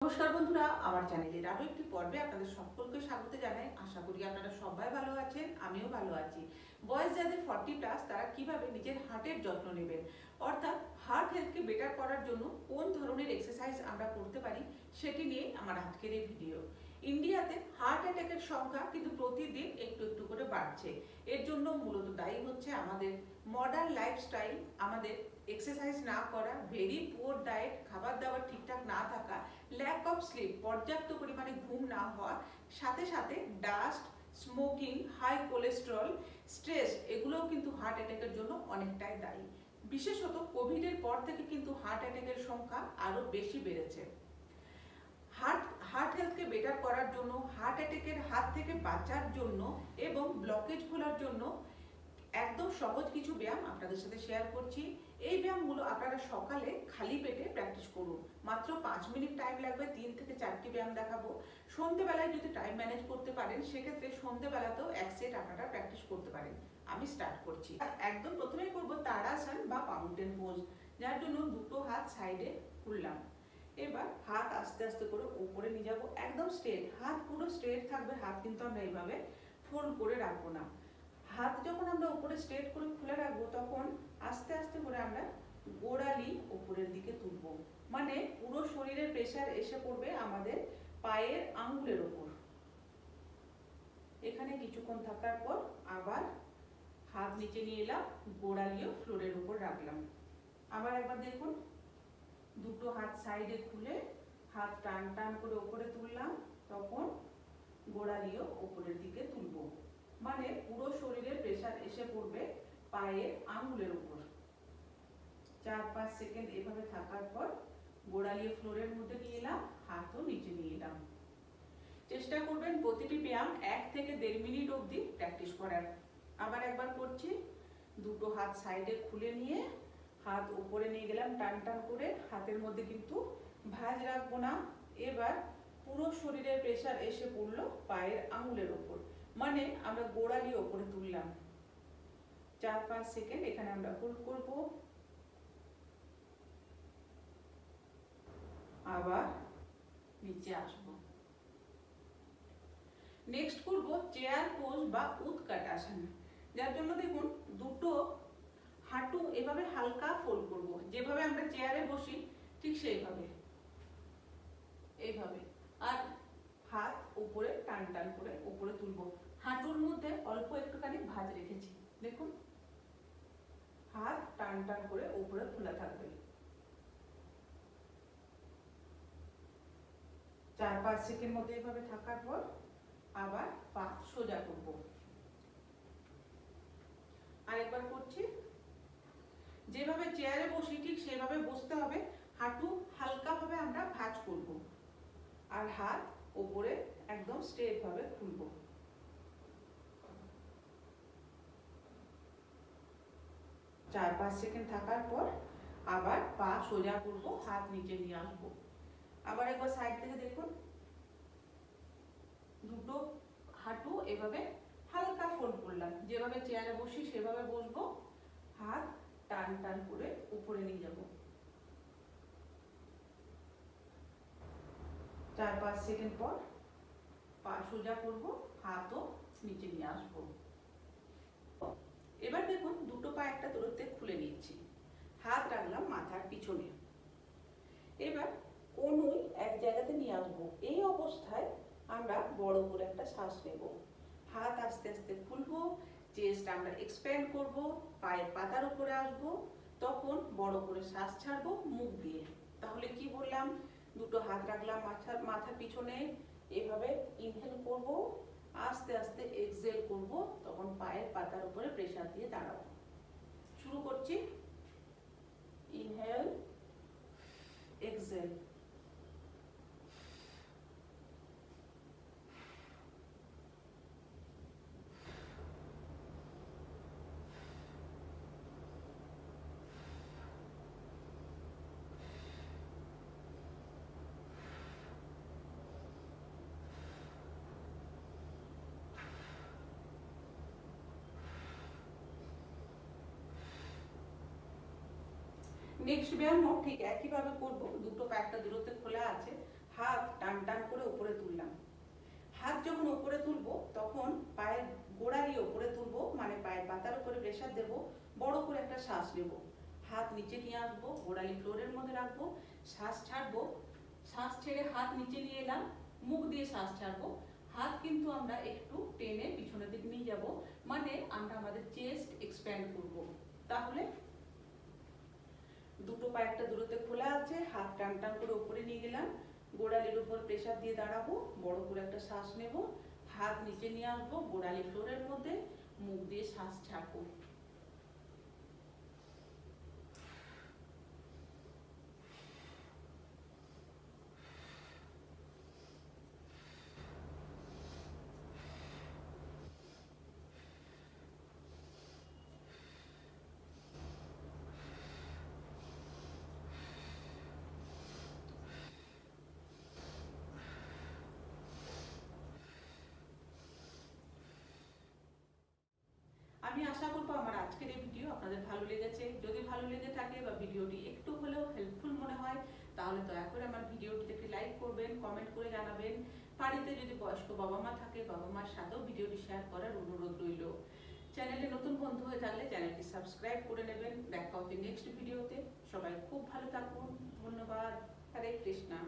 নমস্কার বন্ধুরা, আমার চ্যানেলের আরো একটি পর্বে আপনাদের সকলকে স্বাগত জানাই। আশা করি আপনারা সবাই ভালো আছেন, আমিও ভালো আছি। বয়স যাদের 40+ তারা কিভাবে নিজের হার্টের যত্ন নেবেন, অর্থাৎ হার্ট হেলথকে বেটার করার জন্য কোন ধরনের এক্সারসাইজ আমরা করতে পারি সেটি নিয়ে আমার আজকের এই ভিডিও। ইন্ডিয়াতে হার্ট অ্যাটাকের সংখ্যা কিন্তু প্রতিদিন একটু একটু করে বাড়ছে। এর জন্য মূলত দায়ী হচ্ছে আমাদের মডার্ন লাইফস্টাইল, আমাদের এক্সারসাইজ না করা, ভেরি পুয়ার ডায়েট, খাবার দাবার ঠিকঠাক না থাকা, ল্যাক অফ স্লিপ, পর্যাপ্ত পরিমাণে ঘুম না হওয়া, সাথে সাথে dust, smoking, high cholesterol, stress, এগুলোও কিন্তু হার্ট অ্যাটাকের জন্য অনেকটাই দায়ী। বিশেষত কোভিডের পর থেকে কিন্তু হার্ট অ্যাটাকের সংখ্যা আরও বেশি বেড়েছে। হার্ট হেলথকে বেটার করার জন্য, হার্ট অ্যাটাকের হাত থেকে বাঁচার জন্য এবং ব্লকেজ খোলার জন্য একদম সহজ কিছু ব্যায়াম আপনাদের সাথে শেয়ার করছি। এই ব্যায়ামগুলো আপনারা সকালে খালি পেটে প্র্যাকটিস করুন। মাত্র 5 মিনিট টাইম লাগবে, 3 থেকে 4টি ব্যায়াম দেখাবো। সন্ধ্যেবেলায় যদি টাইম ম্যানেজ করতে পারেন সেক্ষেত্রে সন্ধ্যেবেলাতেও এক সেট আপনারা প্র্যাকটিস করতে পারেন। আমি স্টার্ট করছি। একদম প্রথমেই করবো তাড়াসন বা মাউন্টেন পোজ, যার জন্য দুটো হাত সাইডে খুললাম। এবার হাত আস্তে আস্তে করে উপরে নিয়ে যাবো, একদম স্ট্রেট। হাত পুরো স্ট্রেট থাকবে, হাত কিন্তু আমরা এইভাবে ফোল্ড করে রাখবো না। হাত যখন আমরা উপরে স্ট্রেট করে খুলে রাখবো তখন আস্তে আস্তে করে আমরা গোড়ালি উপরের দিকে তুলবো, মানে পুরো শরীরের প্রেসার এসে পড়বে আমাদের পায়ের আঙ্গুলের উপর। এখানে কিছুক্ষণ থাকার পর আবার হাত নিচে নিয়ে এলাম, গোড়ালিও ফ্লোরের উপর রাখলাম। আবার একবার দেখুন, দুটো হাত সাইডে খুলে হাত টান টান করে উপরে তুললাম, তখন গোড়ালিও উপরের দিকে তুলবো, মানে পুরো শরীরের প্রেসার এসে পড়বে পায়ের আঙ্গুলের উপর। 4-5 সেকেন্ড এভাবে থাকার পর গোড়ালিও ফ্লোরের মধ্যে নিয়ে এলাম, হাতও নিচে নিয়ে এলাম। চেষ্টা করবেন প্রতিটি ব্যায়াম 1 থেকে 1.5 মিনিট অবধি প্র্যাকটিস করার। আবার একবার করছি, দুটো হাত সাইডে খুলে নিয়ে হাত উপরে নিয়ে গেলাম টান টান করে। হাতের মধ্যে কিন্তু ভাঁজ রাখবো না। এবার পুরো শরীরের প্রেসার এসে পড়লো পায়ের আঙ্গুলের উপর, মানে আমরা গোড়ালি ওপরে তুললাম। 4-5 সেকেন্ড এখানে আমরা হোল্ড করব। আবার নিচে আসব। নেক্সট করব চেয়ার পোজ বা উৎকাটাসন, যার জন্য দেখুন দুটো হাঁটু এভাবে হালকা ফোল্ড করব, যেভাবে আমরা চেয়ারে বসি ঠিক সেইভাবে, এইভাবে। আর হাত উপরে টান টান করে উপরে তুলবো। হাঁটুর মধ্যে অল্প একটুখানি ভাঁজ রেখেছি, দেখুন। হাত টান টান করে উপরে খোলা থাকবে। 4-5 সেকেন্ড মধ্যে এভাবে থাকার পর আবার পা সোজা করব। আরেকবার করছি, যেভাবে চেয়ারে বসি ঠিক সেভাবে বসতে হবে। হাঁটু হালকা ভাবে আমরা ভাঁজ করব আর হাত উপরে একদম স্ট্রেট ভাবে খুলবো। 4-5 সেকেন্ড থাকার পর আবার পা সোজা করব, হাত নিচে নিয়ে আসবো। আবার একবার সাইড থেকে দেখুন, দুটো হাঁটু এভাবে হালকা ফোল্ড করলাম, যেভাবে চেয়ারে বসি সেভাবে বসবো। হাত টান টান করে উপরে নিয়ে যাব। 4-5 সেকেন্ড পর পা সোজা করব, হাতও নিচে নিয়ে আসবো। এবার দেখুন দুটো পা একটা দূরত্বে খুলে নিচ্ছি, হাত রাখলাম মাথার পিছনে। এবার কনুই এক জায়গাতে নিয়ে আসবো। এই অবস্থায় আমরা বড় করে একটা শ্বাস নেব। হাত আস্তে আস্তে খুলবো, চেস্ট আমরা এক্সপ্যান্ড করব, পায়ের পাতার উপরে আসবো, তখন বড় করে শ্বাস ছাড়বো মুখ দিয়ে। তাহলে কি বললাম, দুটো হাত রাখলাম মাথার পিছনে, এভাবে ইনহেল করব, আস্তে আস্তে এক্সহেল করব, তখন পায়ের পাতার উপরে প্রেসার দিয়ে দাঁড়াবো। শুরু করছি, ইনহেল, এক্সহেল। নেক্সট ব্যায়ামও ঠিক একইভাবে করব। দুটো পা একটা দূরত্বে খোলা আছে, হাত যখন উপরে তুলবো তখন পায়ের গোড়ালি উপরে তুলবো, মানে পায়ের পাতার উপরে প্রেসার দেবো, বড় করে একটা শ্বাস নেব, হাত নিচে নিয়ে আসবো, গোড়ালি ফ্লোরের মধ্যে রাখবো, শ্বাস ছাড়বো, শ্বাস ছেড়ে হাত নিচে নিয়ে এলাম, মুখ দিয়ে শ্বাস ছাড়বো, হাত কিন্তু আমরা একটু টেনে পিছনের দিকে নিয়ে যাব, মানে আমরা আমাদের চেস্ট এক্সপ্যান্ড করব। তাহলে দুটো পা একটা দূরত্বে খোলা আছে, হাত টান টান করে উপরে নিয়ে গেলাম, গোড়ালির উপর প্রেসার দিয়ে দাঁড়াবো, বড় করে একটা শ্বাস নেব, হাত নিচে নিয়ে আসবো, গোড়ালি ফ্লোরের মধ্যে, মুখ দিয়ে শ্বাস ছাড়বো। আমি আশা করবো আমার আজকের এই ভিডিও আপনাদের ভালো লেগেছে। যদি ভালো লেগে থাকে বা ভিডিওটি একটু হলেও হেল্পফুল মনে হয় তাহলে দয়া করে আমার ভিডিওটিতে একটি লাইক করবেন, কমেন্ট করে জানাবেন। বাড়িতে যদি বয়স্ক বাবা মা থাকে, বাবা মার সাথেও ভিডিওটি শেয়ার করার অনুরোধ রইল। চ্যানেলে নতুন বন্ধু হয়ে থাকলে চ্যানেলটি সাবস্ক্রাইব করে নেবেন। দেখা হবে নেক্সট ভিডিওতে। সবাই খুব ভালো থাকুন। ধন্যবাদ। হরে কৃষ্ণা।